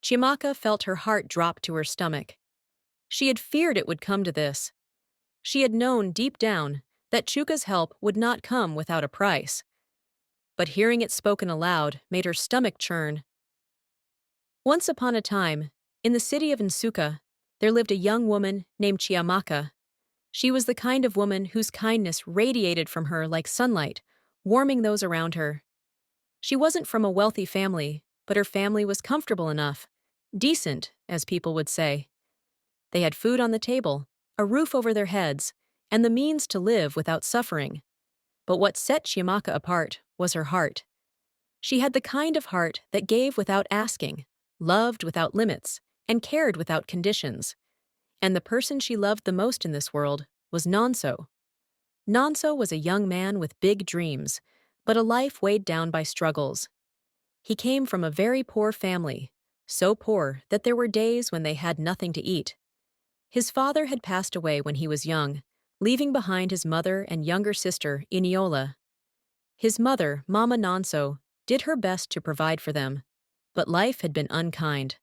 Chiamaka felt her heart drop to her stomach. She had feared it would come to this. She had known deep down that Chuka's help would not come without a price. But hearing it spoken aloud made her stomach churn. Once upon a time, in the city of Nsuka, there lived a young woman named Chiamaka. She was the kind of woman whose kindness radiated from her like sunlight, warming those around her. She wasn't from a wealthy family, but her family was comfortable enough. Decent, as people would say. They had food on the table, a roof over their heads, and the means to live without suffering. But what set Chiamaka apart was her heart. She had the kind of heart that gave without asking, loved without limits, and cared without conditions. And the person she loved the most in this world was Nonso. Nonso was a young man with big dreams, but a life weighed down by struggles. He came from a very poor family, so poor that there were days when they had nothing to eat. His father had passed away when he was young, leaving behind his mother and younger sister, Iniola. His mother, Mama Nonso, did her best to provide for them, but life had been unkind.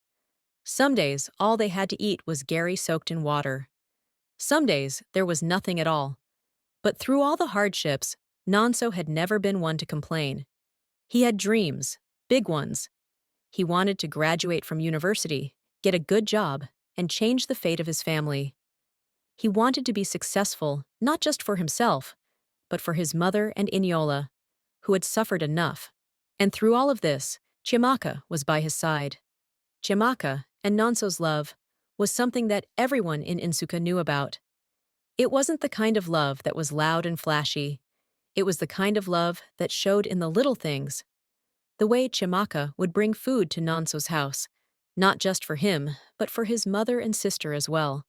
Some days, all they had to eat was gari soaked in water. Some days, there was nothing at all. But through all the hardships, Nonso had never been one to complain. He had dreams, big ones. He wanted to graduate from university, get a good job, and change the fate of his family. He wanted to be successful, not just for himself, but for his mother and Iniola, who had suffered enough. And through all of this, Chiamaka was by his side. Chiamaka and Nonso's love was something that everyone in Nsuka knew about. It wasn't the kind of love that was loud and flashy. It was the kind of love that showed in the little things. The way Chiamaka would bring food to Nonso's house, not just for him, but for his mother and sister as well.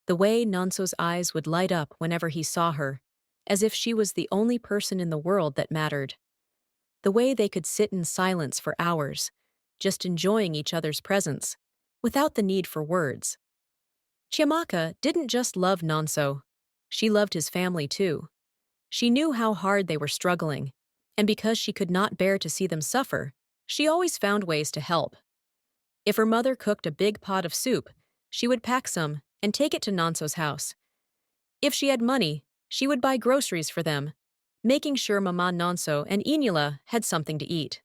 The way Nonso's eyes would light up whenever he saw her, as if she was the only person in the world that mattered. The way they could sit in silence for hours, just enjoying each other's presence, without the need for words. Chiamaka didn't just love Nonso. She loved his family too. She knew how hard they were struggling, and because she could not bear to see them suffer, she always found ways to help. If her mother cooked a big pot of soup, she would pack some and take it to Nonso's house. If she had money, she would buy groceries for them, making sure Mama Nonso and Inula had something to eat.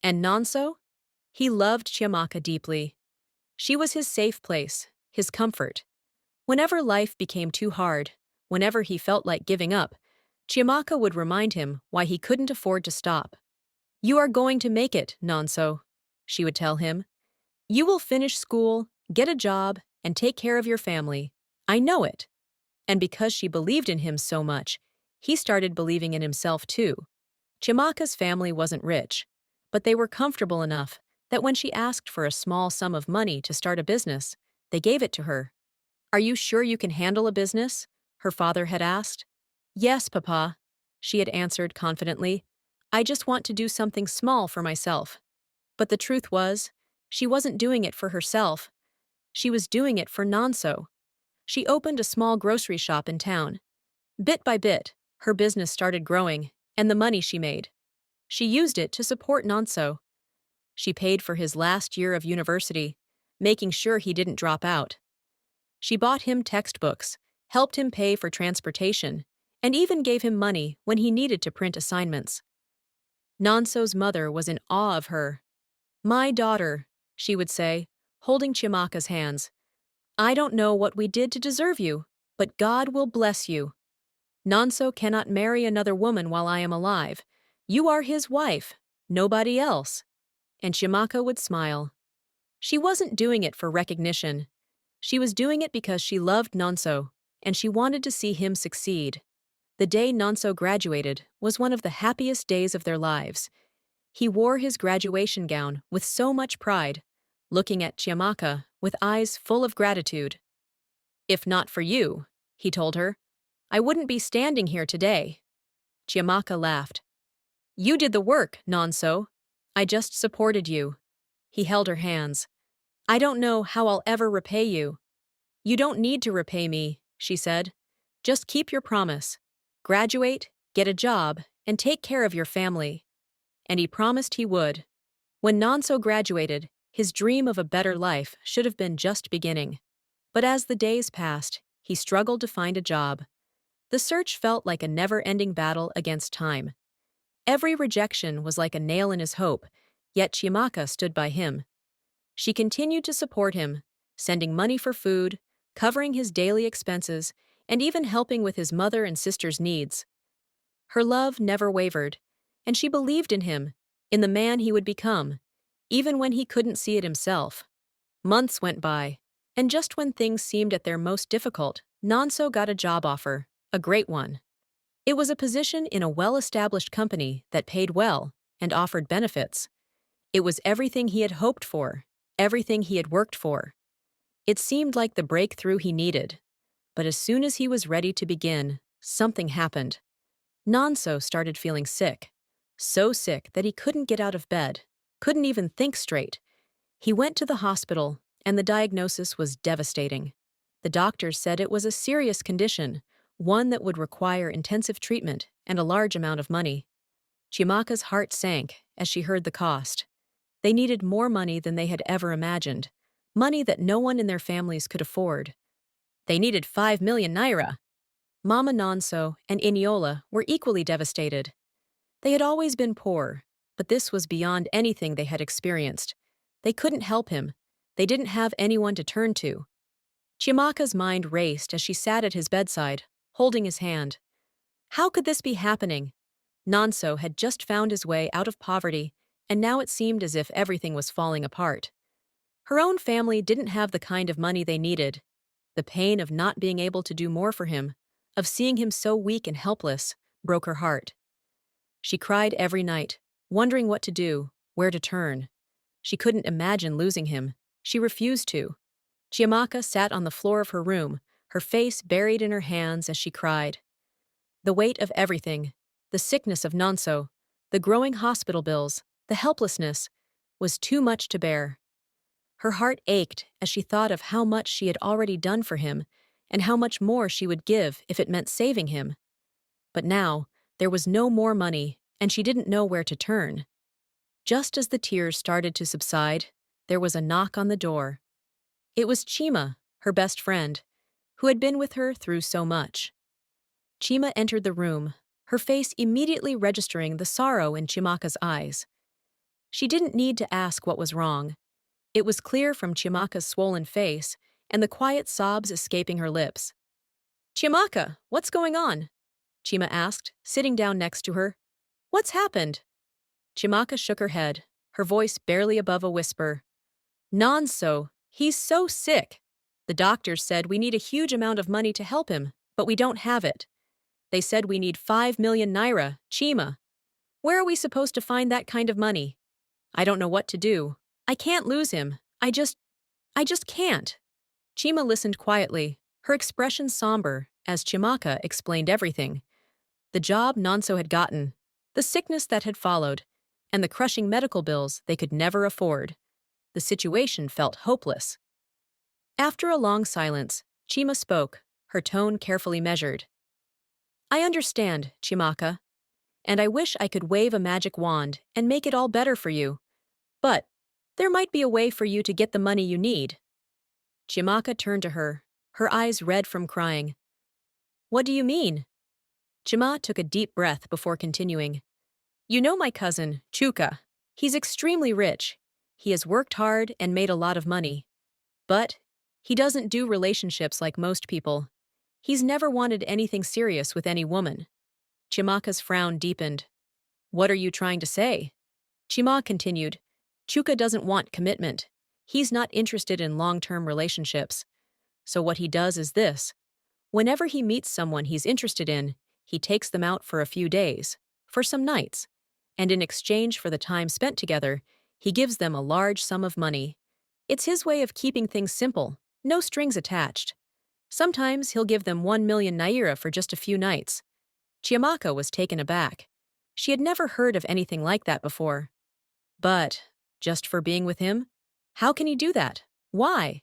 And Nonso? He loved Chiamaka deeply. She was his safe place, his comfort. Whenever life became too hard, whenever he felt like giving up, Chiamaka would remind him why he couldn't afford to stop. "You are going to make it, Nonso," she would tell him. "You will finish school, get a job, and take care of your family. I know it." And because she believed in him so much, he started believing in himself too. Chiamaka's family wasn't rich, but they were comfortable enough that when she asked for a small sum of money to start a business, they gave it to her. "Are you sure you can handle a business?" her father had asked. "Yes, Papa," she had answered confidently. "I just want to do something small for myself." But the truth was, she wasn't doing it for herself. She was doing it for Nonso. She opened a small grocery shop in town. Bit by bit, her business started growing, and the money she made, she used it to support Nonso. She paid for his last year of university, making sure he didn't drop out. She bought him textbooks, helped him pay for transportation, and even gave him money when he needed to print assignments. Nonso's mother was in awe of her. "My daughter," she would say, holding Chiamaka's hands. "I don't know what we did to deserve you, but God will bless you. Nonso cannot marry another woman while I am alive. You are his wife, nobody else." And Chiamaka would smile. She wasn't doing it for recognition. She was doing it because she loved Nonso, and she wanted to see him succeed. The day Nonso graduated was one of the happiest days of their lives. He wore his graduation gown with so much pride, looking at Chiamaka with eyes full of gratitude. "If not for you," he told her, "I wouldn't be standing here today." Chiamaka laughed. "You did the work, Nonso. I just supported you." He held her hands. "I don't know how I'll ever repay you." "You don't need to repay me," she said. "Just keep your promise. Graduate, get a job, and take care of your family." And he promised he would. When Nonso graduated, His dream of a better life should have been just beginning. But as the days passed, he struggled to find a job. The search felt like a never-ending battle against time. Every rejection was like a nail in his hope, yet Chiamaka stood by him. She continued to support him, sending money for food, covering his daily expenses, and even helping with his mother and sister's needs. Her love never wavered, and she believed in him, in the man he would become, even when he couldn't see it himself. Months went by, and just when things seemed at their most difficult, Nonso got a job offer, a great one. It was a position in a well-established company that paid well and offered benefits. It was everything he had hoped for, everything he had worked for. It seemed like the breakthrough he needed. But as soon as he was ready to begin, something happened. Nonso started feeling sick. So sick that he couldn't get out of bed, couldn't even think straight. He went to the hospital, and the diagnosis was devastating. The doctors said it was a serious condition, one that would require intensive treatment and a large amount of money. Chiamaka's heart sank as she heard the cost. They needed more money than they had ever imagined, money that no one in their families could afford. They needed 5 million naira. Mama Nonso and Iniola were equally devastated. They had always been poor, but this was beyond anything they had experienced. They couldn't help him. They didn't have anyone to turn to. Chiamaka's mind raced as she sat at his bedside, holding his hand. How could this be happening? Nonso had just found his way out of poverty, and now it seemed as if everything was falling apart. Her own family didn't have the kind of money they needed. The pain of not being able to do more for him, of seeing him so weak and helpless, broke her heart. She cried every night, wondering what to do, where to turn. She couldn't imagine losing him. She refused to. Chiamaka sat on the floor of her room, her face buried in her hands as she cried. The weight of everything, the sickness of Nonso, the growing hospital bills, the helplessness, was too much to bear. Her heart ached as she thought of how much she had already done for him and how much more she would give if it meant saving him. But now, there was no more money, and she didn't know where to turn. Just as the tears started to subside, there was a knock on the door. It was Chima, her best friend, who had been with her through so much. Chima entered the room, her face immediately registering the sorrow in Chiamaka's eyes. She didn't need to ask what was wrong. It was clear from Chiamaka's swollen face and the quiet sobs escaping her lips. "Chiamaka, what's going on?" Chima asked, sitting down next to her. "What's happened?" Chiamaka shook her head, her voice barely above a whisper. "Nonso, he's so sick. The doctors said we need a huge amount of money to help him, but we don't have it. They said we need 5 million naira, Chima. Where are we supposed to find that kind of money? I don't know what to do. I can't lose him. I just can't." Chima listened quietly, her expression somber, as Chiamaka explained everything. The job Nonso had gotten, the sickness that had followed, and the crushing medical bills they could never afford. The situation felt hopeless. After a long silence, Chima spoke, her tone carefully measured. "I understand, Chiamaka, and I wish I could wave a magic wand and make it all better for you. But there might be a way for you to get the money you need." Chiamaka turned to her, her eyes red from crying. "What do you mean?" Chima took a deep breath before continuing. "You know my cousin, Chuka. He's extremely rich. He has worked hard and made a lot of money. But he doesn't do relationships like most people. He's never wanted anything serious with any woman." Chiamaka's frown deepened. "What are you trying to say?" Chima continued. "Chuka doesn't want commitment. He's not interested in long-term relationships. So what he does is this. Whenever he meets someone he's interested in, he takes them out for a few days, for some nights, and in exchange for the time spent together, he gives them a large sum of money. It's his way of keeping things simple, no strings attached. Sometimes he'll give them 1 million naira for just a few nights." Chiamaka was taken aback. She had never heard of anything like that before. "But, just for being with him? How can he do that? Why?"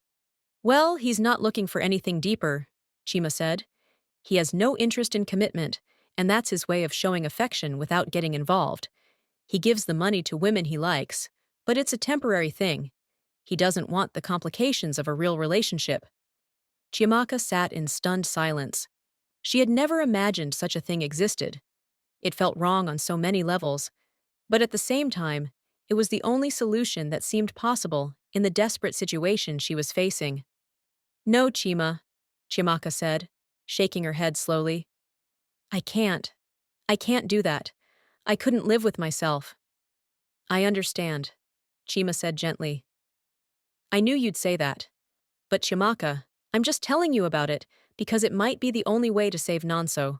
"Well, he's not looking for anything deeper," Chima said. "He has no interest in commitment, and that's his way of showing affection without getting involved. He gives the money to women he likes, but it's a temporary thing. He doesn't want the complications of a real relationship. Chiamaka sat in stunned silence. She had never imagined such a thing existed. It felt wrong on so many levels, but at the same time, it was the only solution that seemed possible in the desperate situation she was facing. No, Chima, Chiamaka said, shaking her head slowly. I can't. I can't do that. I couldn't live with myself. I understand, Chima said gently. I knew you'd say that. But Chiamaka, I'm just telling you about it because it might be the only way to save Nonso.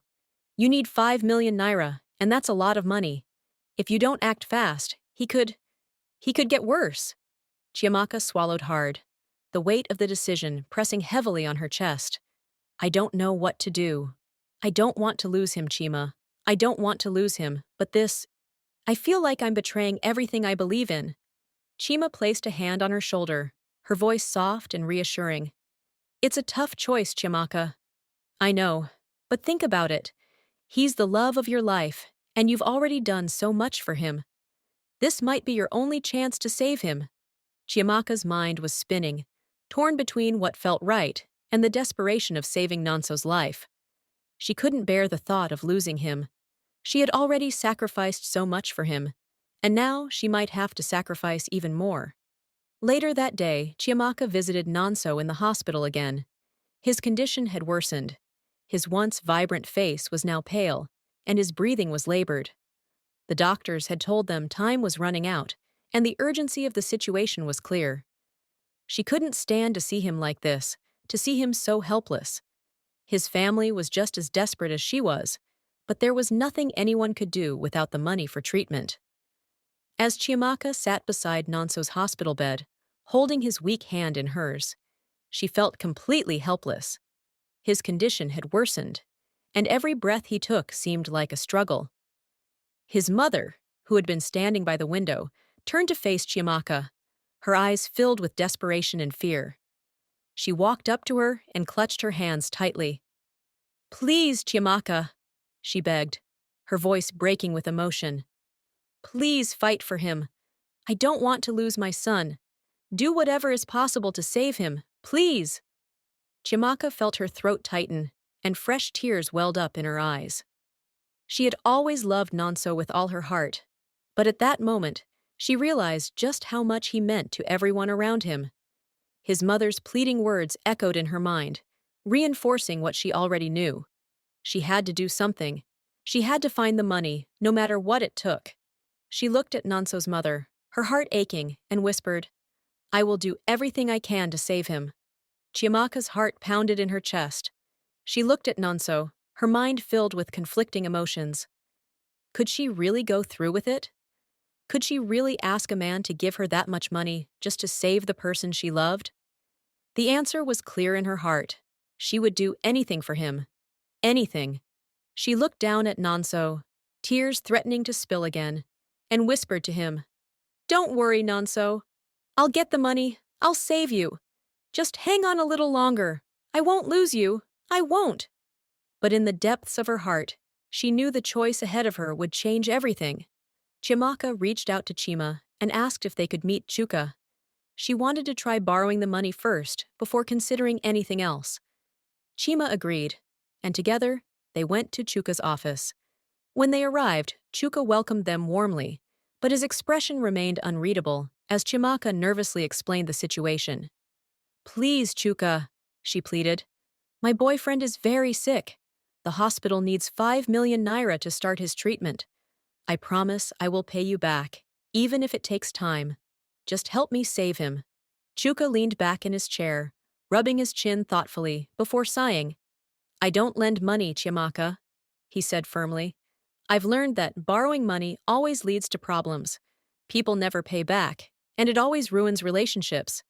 You need 5 million naira, and that's a lot of money. If you don't act fast, he could get worse. Chiamaka swallowed hard, the weight of the decision pressing heavily on her chest. I don't know what to do. I don't want to lose him, Chima. I don't want to lose him, but I feel like I'm betraying everything I believe in. Chima placed a hand on her shoulder, her voice soft and reassuring. It's a tough choice, Chiamaka. I know, but think about it. He's the love of your life, and you've already done so much for him. This might be your only chance to save him. Chiamaka's mind was spinning, torn between what felt right and the desperation of saving Nonso's life. She couldn't bear the thought of losing him. She had already sacrificed so much for him, and now she might have to sacrifice even more. Later that day, Chiamaka visited Nonso in the hospital again. His condition had worsened. His once vibrant face was now pale, and his breathing was labored. The doctors had told them time was running out, and the urgency of the situation was clear. She couldn't stand to see him like this, to see him so helpless. His family was just as desperate as she was, but there was nothing anyone could do without the money for treatment. As Chiamaka sat beside Nonso's hospital bed, holding his weak hand in hers, she felt completely helpless. His condition had worsened, and every breath he took seemed like a struggle. His mother, who had been standing by the window, turned to face Chiamaka, her eyes filled with desperation and fear. She walked up to her and clutched her hands tightly. Please, Chiamaka, she begged, her voice breaking with emotion. Please fight for him. I don't want to lose my son. Do whatever is possible to save him, please. Chiamaka felt her throat tighten, and fresh tears welled up in her eyes. She had always loved Nonso with all her heart, but at that moment, she realized just how much he meant to everyone around him. His mother's pleading words echoed in her mind, reinforcing what she already knew. She had to do something. She had to find the money, no matter what it took. She looked at Nonso's mother, her heart aching, and whispered, I will do everything I can to save him. Chiamaka's heart pounded in her chest. She looked at Nonso, her mind filled with conflicting emotions. Could she really go through with it? Could she really ask a man to give her that much money just to save the person she loved? The answer was clear in her heart. She would do anything for him. Anything. She looked down at Nonso, tears threatening to spill again, and whispered to him, Don't worry, Nonso. I'll get the money. I'll save you. Just hang on a little longer. I won't lose you. I won't. But in the depths of her heart, she knew the choice ahead of her would change everything. Chiamaka reached out to Chima and asked if they could meet Chuka. She wanted to try borrowing the money first before considering anything else. Chima agreed, and together, they went to Chuka's office. When they arrived, Chuka welcomed them warmly, but his expression remained unreadable as Chiamaka nervously explained the situation. Please, Chuka, she pleaded. My boyfriend is very sick. The hospital needs 5 million naira to start his treatment. I promise I will pay you back, even if it takes time. Just help me save him. Chuka leaned back in his chair, rubbing his chin thoughtfully before sighing. I don't lend money, Chiamaka, he said firmly. I've learned that borrowing money always leads to problems. People never pay back, and it always ruins relationships.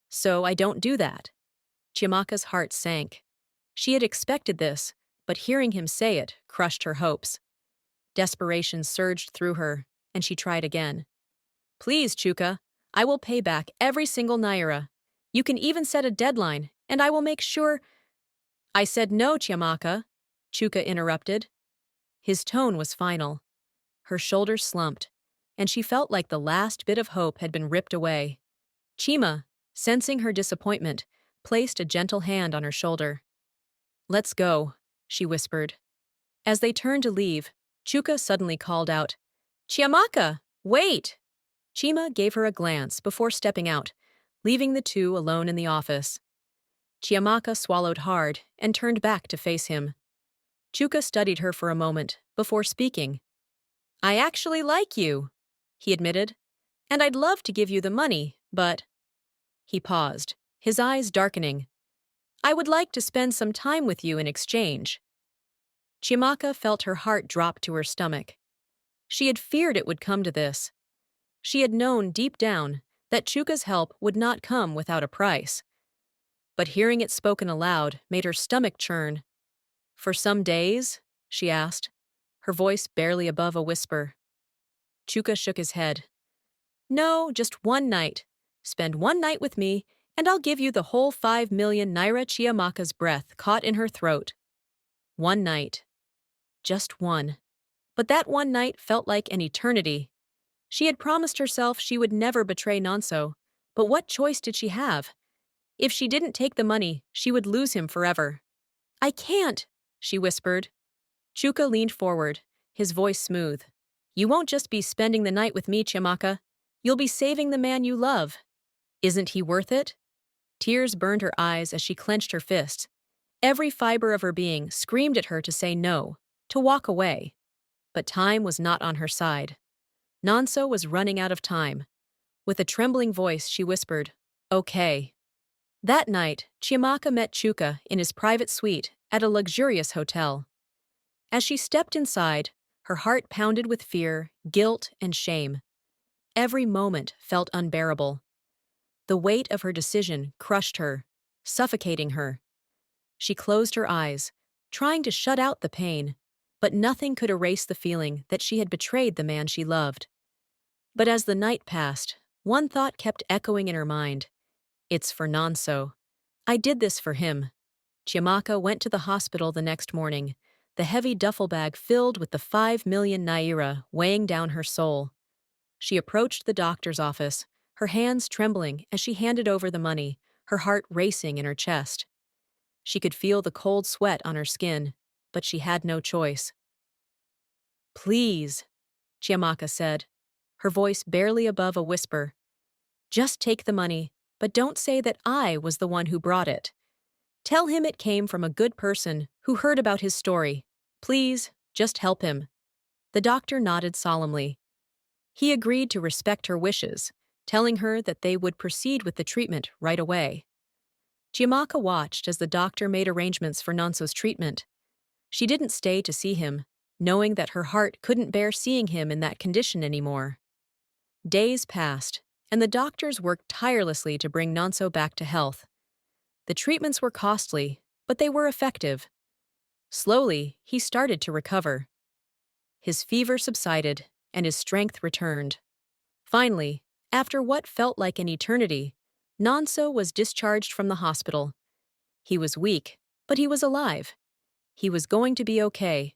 So I don't do that. Chiamaka's heart sank. She had expected this, but hearing him say it crushed her hopes. Desperation surged through her, and she tried again. Please, Chuka, I will pay back every single naira. You can even set a deadline, and I will make sure— I said no, Chiamaka, Chuka interrupted. His tone was final. Her shoulders slumped, and she felt like the last bit of hope had been ripped away. Chima, sensing her disappointment, placed a gentle hand on her shoulder. "Let's go," she whispered. As they turned to leave, Chuka suddenly called out, "Chiamaka, wait!" Chima gave her a glance before stepping out, leaving the two alone in the office. Chiamaka swallowed hard and turned back to face him. Chuka studied her for a moment before speaking. "I actually like you," he admitted, "and I'd love to give you the money, but—" He paused, his eyes darkening. "I would like to spend some time with you in exchange." Chiamaka felt her heart drop to her stomach. She had feared it would come to this. She had known deep down that Chuka's help would not come without a price. But hearing it spoken aloud made her stomach churn. "For some days?" she asked, her voice barely above a whisper. Chuka shook his head. "No, just one night. Spend one night with me, and I'll give you the whole 5 million naira." Chiamaka's breath caught in her throat. One night. Just one. But that one night felt like an eternity. She had promised herself she would never betray Nonso, but what choice did she have? If she didn't take the money, she would lose him forever. "I can't," she whispered. Chuka leaned forward, his voice smooth. "You won't just be spending the night with me, Chiamaka. You'll be saving the man you love. Isn't he worth it?" Tears burned her eyes as she clenched her fists. Every fiber of her being screamed at her to say no, to walk away. But time was not on her side. Nonso was running out of time. With a trembling voice, she whispered, "Okay." That night, Chiamaka met Chuka in his private suite at a luxurious hotel. As she stepped inside, her heart pounded with fear, guilt, and shame. Every moment felt unbearable. The weight of her decision crushed her, suffocating her. She closed her eyes, trying to shut out the pain, but nothing could erase the feeling that she had betrayed the man she loved. But as the night passed, one thought kept echoing in her mind. "It's for Nonso. I did this for him." Chiamaka went to the hospital the next morning, the heavy duffel bag filled with the 5 million naira weighing down her soul. She approached the doctor's office, her hands trembling as she handed over the money, her heart racing in her chest. She could feel the cold sweat on her skin, but she had no choice. "Please," Chiamaka said, her voice barely above a whisper. "Just take the money, but don't say that I was the one who brought it. Tell him it came from a good person who heard about his story. Please, just help him." The doctor nodded solemnly. He agreed to respect her wishes, telling her that they would proceed with the treatment right away. Chiamaka watched as the doctor made arrangements for Nonso's treatment. She didn't stay to see him, knowing that her heart couldn't bear seeing him in that condition anymore. Days passed, and the doctors worked tirelessly to bring Nonso back to health. The treatments were costly, but they were effective. Slowly, he started to recover. His fever subsided, and his strength returned. Finally, after what felt like an eternity, Nonso was discharged from the hospital. He was weak, but he was alive. He was going to be okay.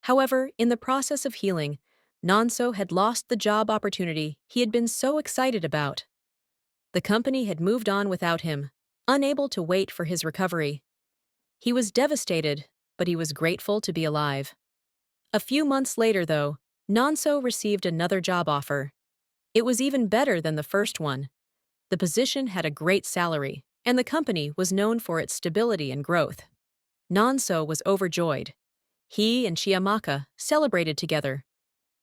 However, in the process of healing, Nonso had lost the job opportunity he had been so excited about. The company had moved on without him, unable to wait for his recovery. He was devastated, but he was grateful to be alive. A few months later, though, Nonso received another job offer. It was even better than the first one. The position had a great salary, and the company was known for its stability and growth. Nonso was overjoyed. He and Chiamaka celebrated together,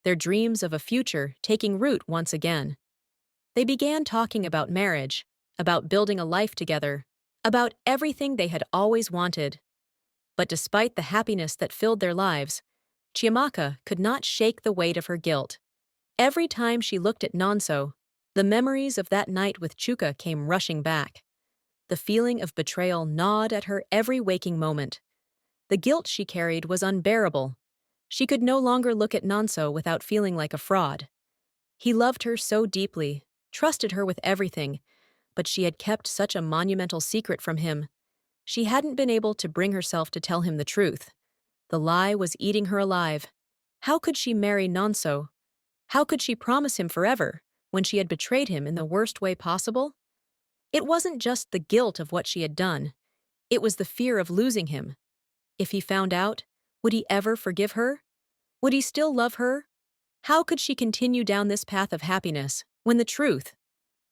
their dreams of a future taking root once again. They began talking about marriage, about building a life together, about everything they had always wanted. But despite the happiness that filled their lives, Chiamaka could not shake the weight of her guilt. Every time she looked at Nonso, the memories of that night with Chuka came rushing back. The feeling of betrayal gnawed at her every waking moment. The guilt she carried was unbearable. She could no longer look at Nonso without feeling like a fraud. He loved her so deeply, trusted her with everything, but she had kept such a monumental secret from him. She hadn't been able to bring herself to tell him the truth. The lie was eating her alive. How could she marry Nonso? How could she promise him forever when she had betrayed him in the worst way possible? It wasn't just the guilt of what she had done, it was the fear of losing him. If he found out, would he ever forgive her? Would he still love her? How could she continue down this path of happiness when the truth,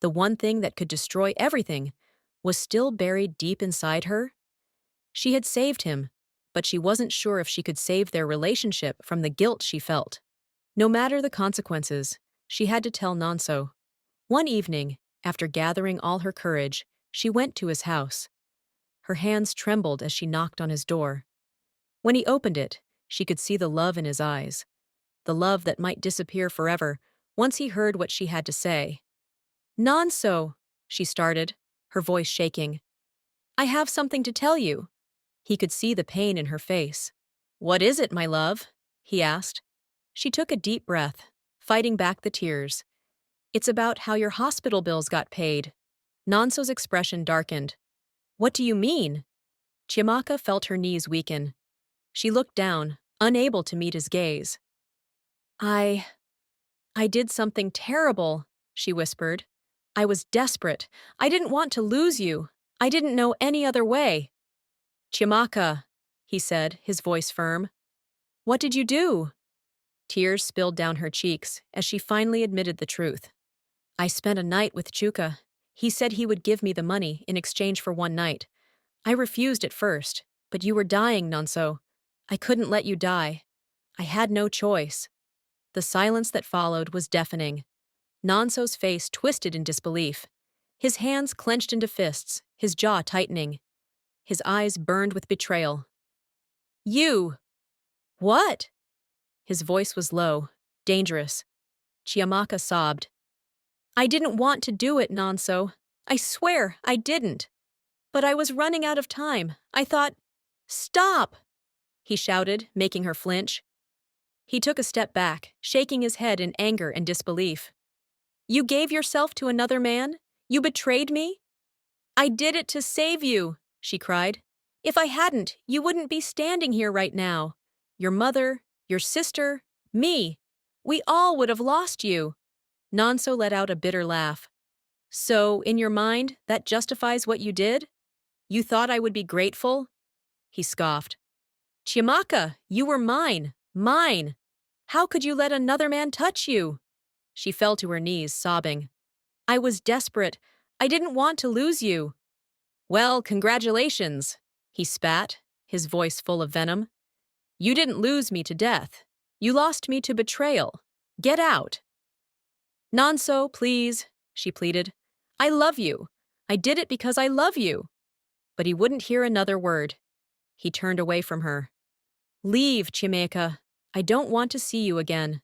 the one thing that could destroy everything, was still buried deep inside her? She had saved him, but she wasn't sure if she could save their relationship from the guilt she felt. No matter the consequences, she had to tell Nonso. One evening, after gathering all her courage, she went to his house. Her hands trembled as she knocked on his door. When he opened it, she could see the love in his eyes, the love that might disappear forever once he heard what she had to say. Nonso, she started, her voice shaking. I have something to tell you. He could see the pain in her face. What is it, my love? He asked. She took a deep breath, fighting back the tears. It's about how your hospital bills got paid. Nonso's expression darkened. What do you mean? Chiamaka felt her knees weaken. She looked down, unable to meet his gaze. I did something terrible, she whispered. I was desperate. I didn't want to lose you. I didn't know any other way. Chiamaka, he said, his voice firm. What did you do? Tears spilled down her cheeks as she finally admitted the truth. I spent a night with Chuka. He said he would give me the money in exchange for one night. I refused at first, but you were dying, Nonso. I couldn't let you die. I had no choice. The silence that followed was deafening. Nonso's face twisted in disbelief. His hands clenched into fists, his jaw tightening. His eyes burned with betrayal. You! What? His voice was low, dangerous. Chiamaka sobbed. I didn't want to do it, Nonso. I swear I didn't. But I was running out of time. I thought, stop! He shouted, making her flinch. He took a step back, shaking his head in anger and disbelief. You gave yourself to another man? You betrayed me? I did it to save you, she cried. If I hadn't, you wouldn't be standing here right now. Your mother, your sister, me. We all would have lost you. Nonso let out a bitter laugh. So, in your mind, that justifies what you did? You thought I would be grateful? He scoffed. Chiamaka, you were mine. Mine. How could you let another man touch you? She fell to her knees, sobbing. I was desperate. I didn't want to lose you. Well, congratulations, he spat, his voice full of venom. You didn't lose me to death. You lost me to betrayal. Get out. Nonso, please, she pleaded. I love you. I did it because I love you. But he wouldn't hear another word. He turned away from her. Leave, Chiamaka. I don't want to see you again.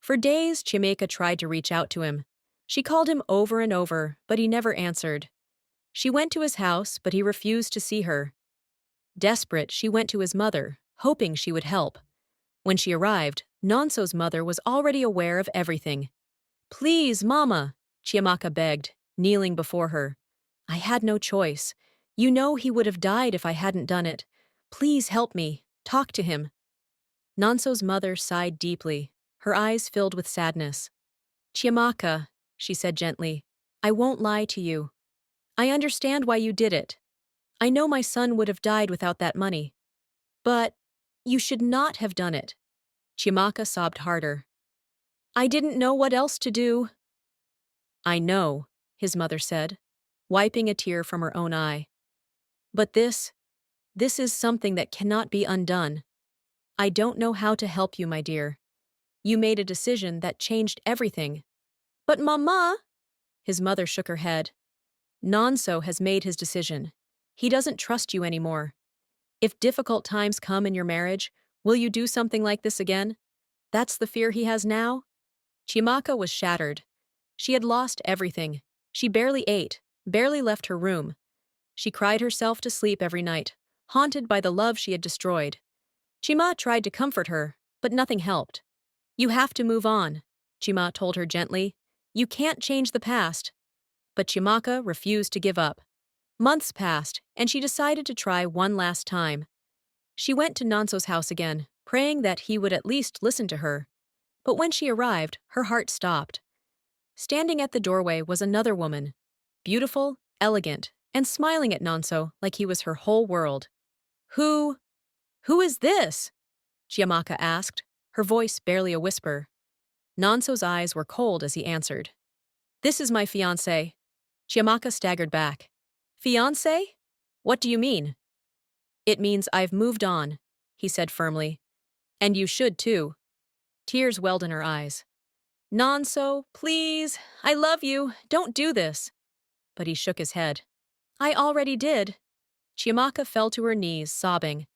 For days, Chiamaka tried to reach out to him. She called him over and over, but he never answered. She went to his house, but he refused to see her. Desperate, she went to his mother, hoping she would help. When she arrived, Nonso's mother was already aware of everything. Please, Mama, Chiamaka begged, kneeling before her. I had no choice. You know he would have died if I hadn't done it. Please help me. Talk to him. Nonso's mother sighed deeply, her eyes filled with sadness. Chiamaka, she said gently, I won't lie to you. I understand why you did it. I know my son would have died without that money. But you should not have done it. Chiamaka sobbed harder. I didn't know what else to do. I know, his mother said, wiping a tear from her own eye. But this is something that cannot be undone. I don't know how to help you, my dear. You made a decision that changed everything. But Mama, his mother shook her head. Nonso has made his decision. He doesn't trust you anymore. If difficult times come in your marriage, will you do something like this again? That's the fear he has now? Chiamaka was shattered. She had lost everything. She barely ate, barely left her room. She cried herself to sleep every night, haunted by the love she had destroyed. Chima tried to comfort her, but nothing helped. You have to move on, Chima told her gently. You can't change the past. But Chiamaka refused to give up. Months passed, and she decided to try one last time. She went to Nonso's house again, praying that he would at least listen to her. But when she arrived, her heart stopped. Standing at the doorway was another woman. beautiful, elegant, and smiling at Nonso like he was her whole world. Who, who is this? Chiamaka asked, her voice barely a whisper. Nonso's eyes were cold as he answered. This is my fiancé. Chiamaka staggered back. Fiancé? What do you mean? It means I've moved on, he said firmly. And you should too. Tears welled in her eyes. Nonso, please, I love you, don't do this. But he shook his head. I already did. Chiamaka fell to her knees, sobbing.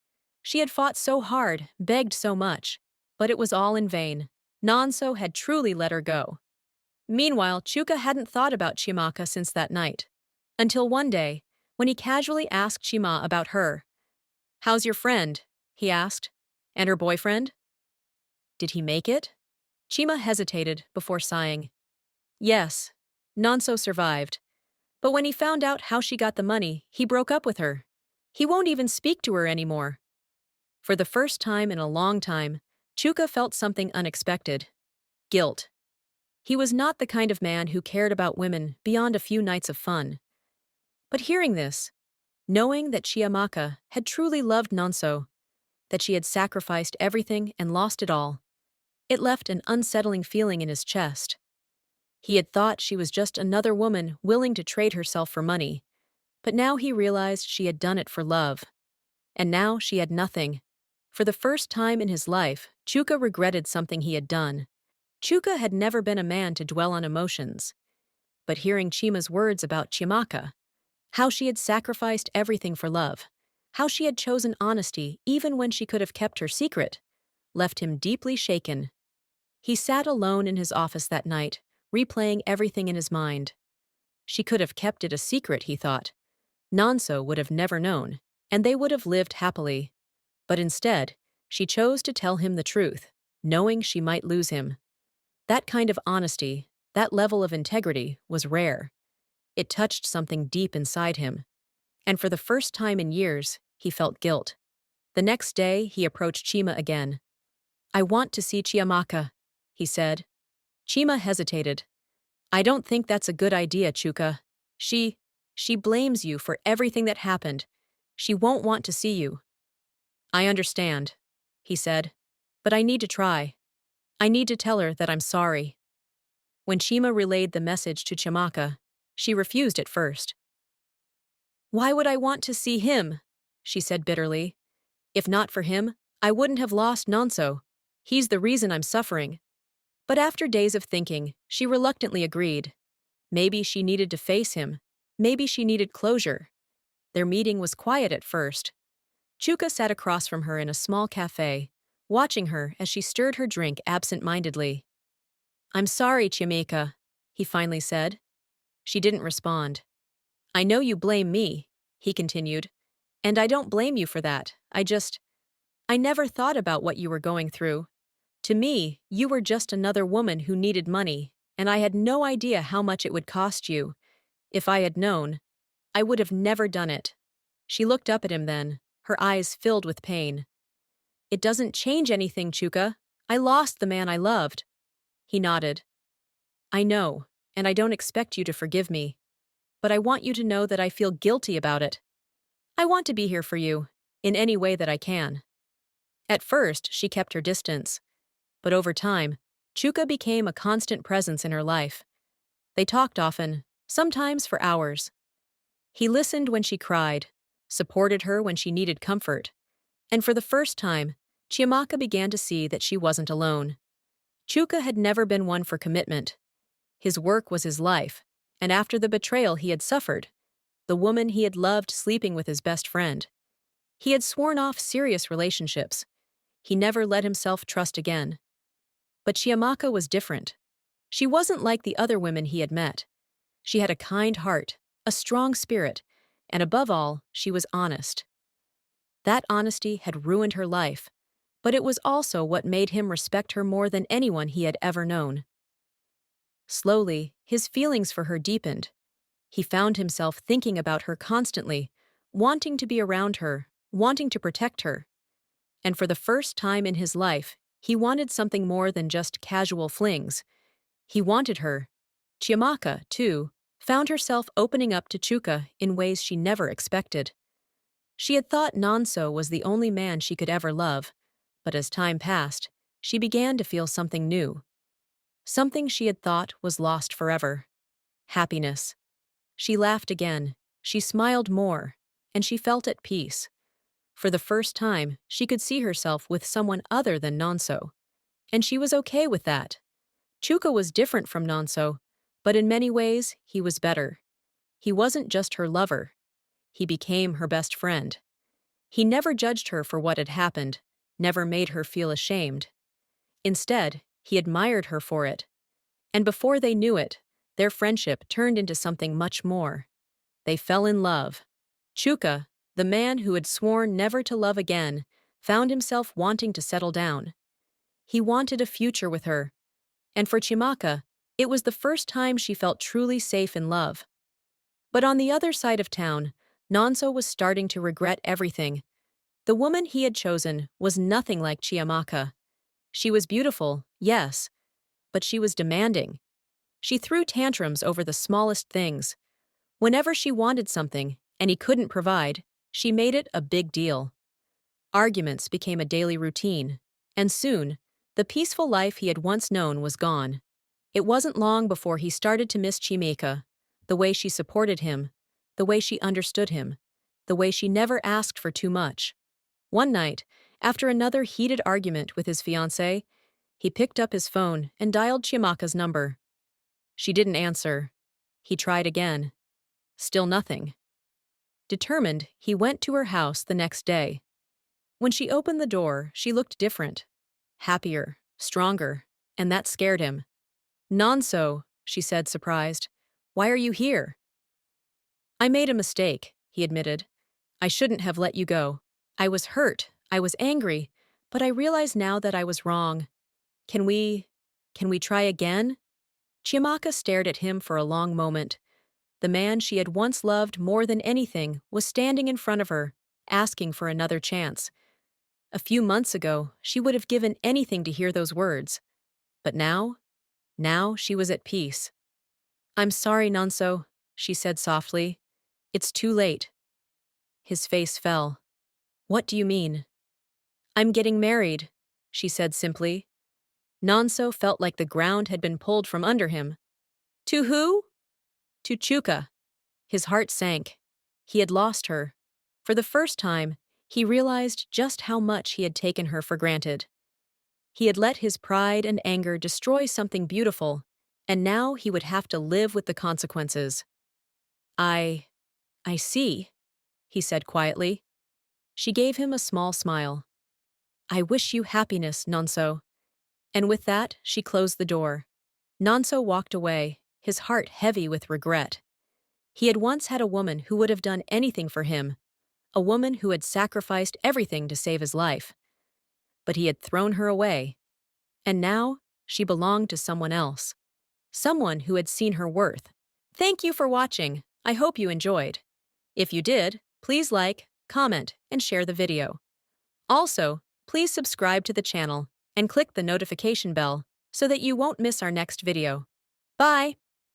She had fought so hard, begged so much, but it was all in vain. Nonso had truly let her go. Meanwhile, Chuka hadn't thought about Chiamaka since that night. Until one day, when he casually asked Chima about her. How's your friend? He asked. And her boyfriend? Did he make it? Chima hesitated before sighing. Yes, Nonso survived. But when he found out how she got the money, he broke up with her. He won't even speak to her anymore. For the first time in a long time, Chuka felt something unexpected. Guilt. He was not the kind of man who cared about women beyond a few nights of fun. But hearing this, knowing that Chiamaka had truly loved Nonso, that she had sacrificed everything and lost it all, it left an unsettling feeling in his chest. He had thought she was just another woman willing to trade herself for money, but now he realized she had done it for love. And now she had nothing. For the first time in his life, Chuka regretted something he had done. Chuka had never been a man to dwell on emotions. But hearing Chima's words about Chiamaka, how she had sacrificed everything for love, how she had chosen honesty even when she could have kept her secret, left him deeply shaken. He sat alone in his office that night, replaying everything in his mind. She could have kept it a secret, he thought. Nonso would have never known, and they would have lived happily. But instead, she chose to tell him the truth, knowing she might lose him. That kind of honesty, that level of integrity, was rare. It touched something deep inside him. And for the first time in years, he felt guilt. The next day, he approached Chima again. I want to see Chiamaka, he said. Chima hesitated. I don't think that's a good idea, Chuka. She blames you for everything that happened. She won't want to see you. I understand, he said, but I need to try. I need to tell her that I'm sorry. When Chima relayed the message to Chiamaka, she refused at first. Why would I want to see him? She said bitterly. If not for him, I wouldn't have lost Nonso. He's the reason I'm suffering. But after days of thinking, she reluctantly agreed. Maybe she needed to face him. Maybe she needed closure. Their meeting was quiet at first. Chuka sat across from her in a small cafe, watching her as she stirred her drink absent-mindedly. I'm sorry, Chiamaka, he finally said. She didn't respond. I know you blame me, he continued. And I don't blame you for that. I never thought about what you were going through. To me, you were just another woman who needed money, and I had no idea how much it would cost you. If I had known, I would have never done it. She looked up at him then, her eyes filled with pain. It doesn't change anything, Chuka. I lost the man I loved. He nodded. I know, and I don't expect you to forgive me. But I want you to know that I feel guilty about it. I want to be here for you, in any way that I can. At first, she kept her distance. But over time, Chuka became a constant presence in her life. They talked often, sometimes for hours. He listened when she cried, supported her when she needed comfort. And for the first time, Chiamaka began to see that she wasn't alone. Chuka had never been one for commitment. His work was his life, and after the betrayal he had suffered, the woman he had loved sleeping with his best friend, he had sworn off serious relationships. He never let himself trust again. But Chiamaka was different. She wasn't like the other women he had met. She had a kind heart, a strong spirit, and above all, she was honest. That honesty had ruined her life, but it was also what made him respect her more than anyone he had ever known. Slowly, his feelings for her deepened. He found himself thinking about her constantly, wanting to be around her, wanting to protect her. And for the first time in his life, he wanted something more than just casual flings. He wanted her. Chiamaka, too, found herself opening up to Chuka in ways she never expected. She had thought Nonso was the only man she could ever love, but as time passed, she began to feel something new. Something she had thought was lost forever. Happiness. She laughed again, she smiled more, and she felt at peace. For the first time, she could see herself with someone other than Nonso. And she was okay with that. Chuka was different from Nonso, but in many ways, he was better. He wasn't just her lover. He became her best friend. He never judged her for what had happened, never made her feel ashamed. Instead, he admired her for it. And before they knew it, their friendship turned into something much more. They fell in love. Chuka, the man who had sworn never to love again, found himself wanting to settle down. He wanted a future with her. And for Chiamaka, it was the first time she felt truly safe in love. But on the other side of town, Nonso was starting to regret everything. The woman he had chosen was nothing like Chiamaka. She was beautiful, yes, but she was demanding. She threw tantrums over the smallest things. Whenever she wanted something, and he couldn't provide, she made it a big deal. Arguments became a daily routine, and soon, the peaceful life he had once known was gone. It wasn't long before he started to miss Chiamaka, the way she supported him, the way she understood him, the way she never asked for too much. One night, after another heated argument with his fiancée, he picked up his phone and dialed Chiamaka's number. She didn't answer. He tried again. Still nothing. Determined, he went to her house the next day. When she opened the door, she looked different. Happier, stronger, and that scared him. "Nonso," she said, surprised. "Why are you here?" "I made a mistake," he admitted. "I shouldn't have let you go. I was hurt, I was angry, but I realize now that I was wrong. Can we try again?" Chiamaka stared at him for a long moment. The man she had once loved more than anything was standing in front of her, asking for another chance. A few months ago, she would have given anything to hear those words. But now she was at peace. "I'm sorry, Nonso," she said softly. "It's too late." His face fell. "What do you mean?" "I'm getting married," she said simply. Nonso felt like the ground had been pulled from under him. "To who?" "To Chuka." His heart sank. He had lost her. For the first time, he realized just how much he had taken her for granted. He had let his pride and anger destroy something beautiful, and now he would have to live with the consequences. I see," he said quietly. She gave him a small smile. "I wish you happiness, Nonso." And with that, she closed the door. Nonso walked away, his heart heavy with regret. He had once had a woman who would have done anything for him, a woman who had sacrificed everything to save his life. But he had thrown her away. And now, she belonged to someone else. Someone who had seen her worth. Thank you for watching. I hope you enjoyed. If you did, please like, comment, and share the video. Also, please subscribe to the channel and click the notification bell so that you won't miss our next video. Bye!